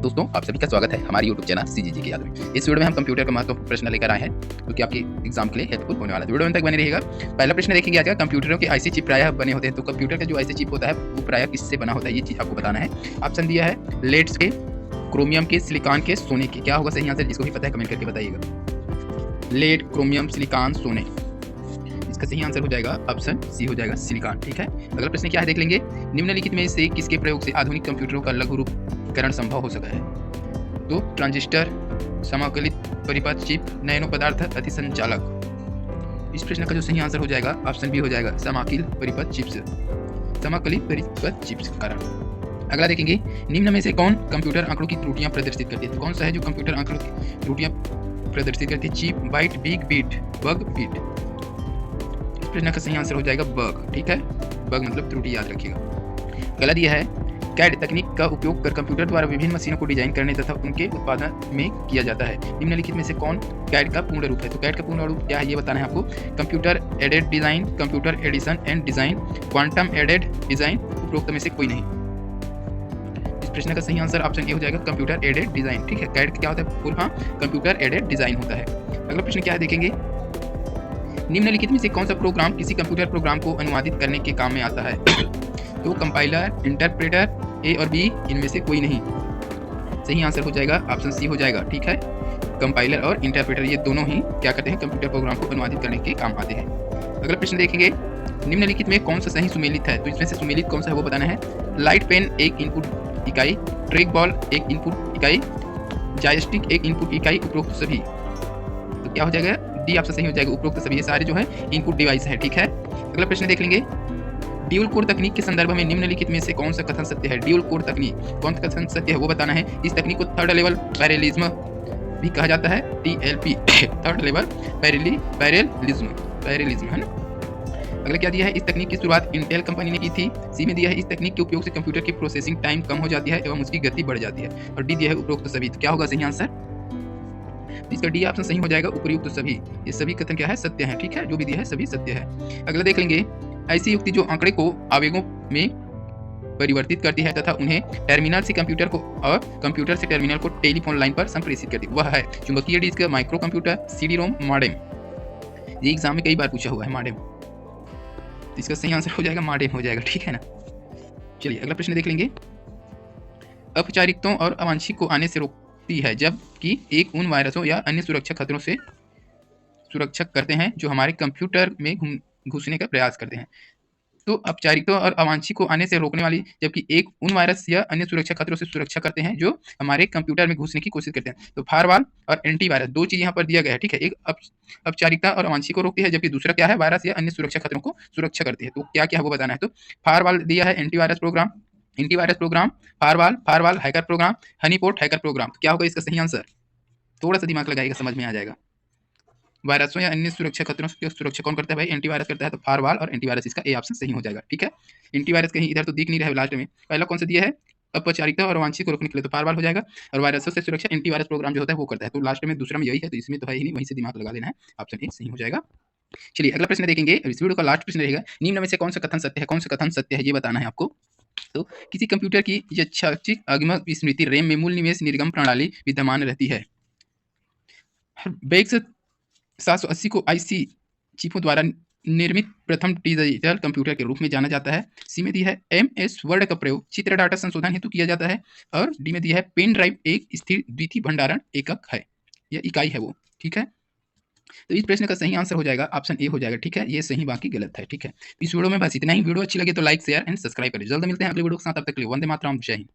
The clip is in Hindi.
दोस्तों, आप सभी का स्वागत है हमारी यूट्यूब चैनल सीजीजी की याद में। इस वीडियो में हम कंप्यूटर का महत्वपूर्ण प्रश्न लेकर आए हैं, जो कि आपके एग्जाम के लिए हेल्पफुल होने वाला है। वीडियो में तक बने रहिएगा। पहला प्रश्न देखेंगे आज का, कंप्यूटरों के आईसी चिप प्रायः बने होते हैं, तो कंप्यूटर का जो आईसी चिप होता है वो प्रायः किससे बना होता है, ये चीज़ आपको बताना है। ऑप्शन दिया है लेड्स के, क्रोमियम के, सिलिकॉन के, सोने के। क्या होगा सही आंसर, जिसको भी पता है कमेंट करके बताइएगा। लेड, क्रोमियम, सिलिकॉन, सोने। इसका सही आंसर हो जाएगा ऑप्शन सी हो जाएगा सिलिकॉन। ठीक है, अगला प्रश्न क्या है देख लेंगे। निम्नलिखित में से किसके प्रयोग से आधुनिक कंप्यूटरों का लघु रूपकरण संभव हो सका है? तो ट्रांजिस्टर, समाकलित परिपथ चिप, नैनो पदार्थ, अतिसंचालक। इस प्रश्न का जो सही आंसर हो जाएगा ऑप्शन बी हो जाएगा समाकलित परिपथ चिप्स। समाकलित परिपथ चिप्स के कारण। अगला देखेंगे, निम्न में से कौन कंप्यूटर आंकड़ों की त्रुटियां प्रदर्शित करती है? तो कौन सा है जो कंप्यूटर आंकड़ों की त्रुटियां प्रदर्शित करती है? Chip, byte, big beat, bug beat. इस प्रश्न का सही आंसर हो जाएगा बग। ठीक है, बग मतलब त्रुटि, याद रखिएगा। गलत यह है, कैड तकनीक का उपयोग कर कंप्यूटर द्वारा विभिन्न मशीनों को डिजाइन करने तथा उनके उत्पादन में किया जाता है। निम्नलिखित में से कौन कैड का पूर्ण रूप है? तो कैड का पूर्ण रूप क्या है ये बताना है आपको। Computer aided design, computer addition and design, quantum aided design, उपरोक्त में से कोई नहीं। इस प्रश्न का सही आंसर ऑप्शन ए हो जाएगा कंप्यूटर एडेड डिजाइन। ठीक है, कैड क्या होता है? हाँ, कंप्यूटर एडेड डिजाइन होता है। अगला प्रश्न क्या है देखेंगे। निम्नलिखित में से कौन सा प्रोग्राम किसी कंप्यूटर प्रोग्राम को अनुवादित करने के काम में आता है? तो कंपाइलर, इंटरप्रेटर, ए और बी, इनमें से कोई नहीं। सही आंसर हो जाएगा ऑप्शन सी हो जाएगा। ठीक है, कंपाइलर और इंटरप्रेटर ये दोनों ही क्या करते हैं? कंप्यूटर प्रोग्राम को अनुवादित करने के काम आते हैं। अगला प्रश्न देखेंगे, निम्नलिखित में कौन सा सही सुमेलित है? तो इसमें से सुमेलित कौन सा है वो बताना है। लाइट पेन एक इनपुट इकाई, ट्रैक बॉल एक इनपुट इकाई, जॉयस्टिक एक इनपुट इकाई, उपरोक्त सभी। तो क्या हो जाएगा? डी ऑप्शन सही हो जाएगा, उपरोक्त सभी। ये सारे जो है इनपुट डिवाइस है। ठीक है, अगला प्रश्न देख लेंगे। ड्यूल कोर तकनीक के संदर्भ में निम्नलिखित में से कौन सा कथन सत्य है? ड्यूल कोर तकनीक कौन सा कथन सत्य है वो बताना है। इस तकनीक को थर्ड लेवल पैरेलिज्म भी कहा जाता है, TLP थर्ड लेवल पैरेलिज्म है ना। अगला क्या दिया है, इस तकनीक की शुरुआत इंटेल कंपनी ने की थी। सी में दिया है इस तकनीक के उपयोग से कंप्यूटर की प्रोसेसिंग टाइम कम हो जाती है एवं उसकी गति बढ़ जाती है। और डी दिया है उपरोक्त सभी। तो क्या होगा सही आंसर? इसका डी ऑप्शन सही हो जाएगा, उपयुक्त सभी। ये सभी कथन क्या है? सत्य है। ठीक है, जो भी दिया है सभी सत्य है। अगला देख लेंगे, ऐसी युक्ति जो आंकड़े को आवेगों में परिवर्तित करती है तथा उन्हें टर्मिनल से कंप्यूटर को और कंप्यूटर से टर्मिनल को टेलीफोन लाइन पर संप्रेषित करती है, वह है चुंबकीय disk, micro computer, CD-ROM, modem. ये एग्जाम में कई बार पूछा हुआ है मॉडेम। तो इसका सही आंसर हो जाएगा मॉडेम हो जाएगा। ठीक है ना। चलिए अगला प्रश्न देख लेंगे। औपचारिकताओं और अवांछित को आने से रोकती है, जबकि एक उन वायरसों या अन्य सुरक्षा खतरों से सुरक्षा करते हैं जो हमारे कंप्यूटर में घुसने का प्रयास करते हैं। तो औपचारिकता और अवांछित को आने से रोकने वाली, जबकि एक उन वायरस या अन्य सुरक्षा खतरों से सुरक्षा करते हैं जो हमारे कंप्यूटर में घुसने की कोशिश करते हैं। तो फायरवॉल और एंटीवायरस, दो चीज यहाँ पर दिया गया है। ठीक है, एक औपचारिकता और अवांछित को रोकती है, जबकि दूसरा क्या है? वायरस या अन्य सुरक्षा खतरों को सुरक्षा करती है। तो क्या क्या है वो बताना है। तो फायरवॉल दिया है antivirus program, firewall hacker program, honeypot hacker program. तो क्या होगा इसका सही आंसर? थोड़ा सा दिमाग लगाइएगा, समझ में आ जाएगा। वायरसों या अन्य सुरक्षा खतरों की सुरक्षा कौन करता है भाई? एंटीवायरस करता है। तो फायरवॉल और एंटीवायरस, इसका ए ऑप्शन सही हो जाएगा। ठीक है, एंटीवायरस कहीं इधर तो दिख नहीं रहा है लास्ट में। पहला कौन सा दिया है? औपचारिकता और अवांछित को रोकने के लिए, तो फायरवॉल हो जाएगा। और वायरसों से सुरक्षा एंटीवायरस प्रोग्राम जो होता है वो करता है। तो लास्ट में दूसरा में यही है, तो इसमें तो है ही नहीं, वहीं से दिमाग लगा लेना है। ऑप्शन ए सही हो जाएगा। चलिए अगला प्रश्न देखेंगे, इस वीडियो का लास्ट प्रश्न रहेगा। निम्न में से कौन सा कथन सत्य है? कौन सा कथन सत्य है ये बताना है आपको। तो किसी कंप्यूटर की यादृच्छिक अगम स्मृति रैम में मूल निवेश निर्गम प्रणाली विद्यमान रहती है। बेक्स 780 को आईसी चिपों द्वारा निर्मित प्रथम डिजिटल कंप्यूटर के रूप में जाना जाता है। सी में दी है MS वर्ड का प्रयोग चित्र डाटा संशोधन हेतु किया जाता है। और डी में दी है पेन ड्राइव एक स्थिर द्वितीय भंडारण एकक है या इकाई है वो। ठीक है, तो इस प्रश्न का सही आंसर हो जाएगा ऑप्शन ए हो जाएगा। ठीक है, ये सही बाकी गलत है। ठीक है, इस वीडियो में बस इतना ही। वीडियो अच्छी लगे तो लाइक, शेयर एंड सब्सक्राइब करें। जल्द मिलते हैं अगले वीडियो के साथ, तब तक के लिए वंदे मातरम, जय हिंद।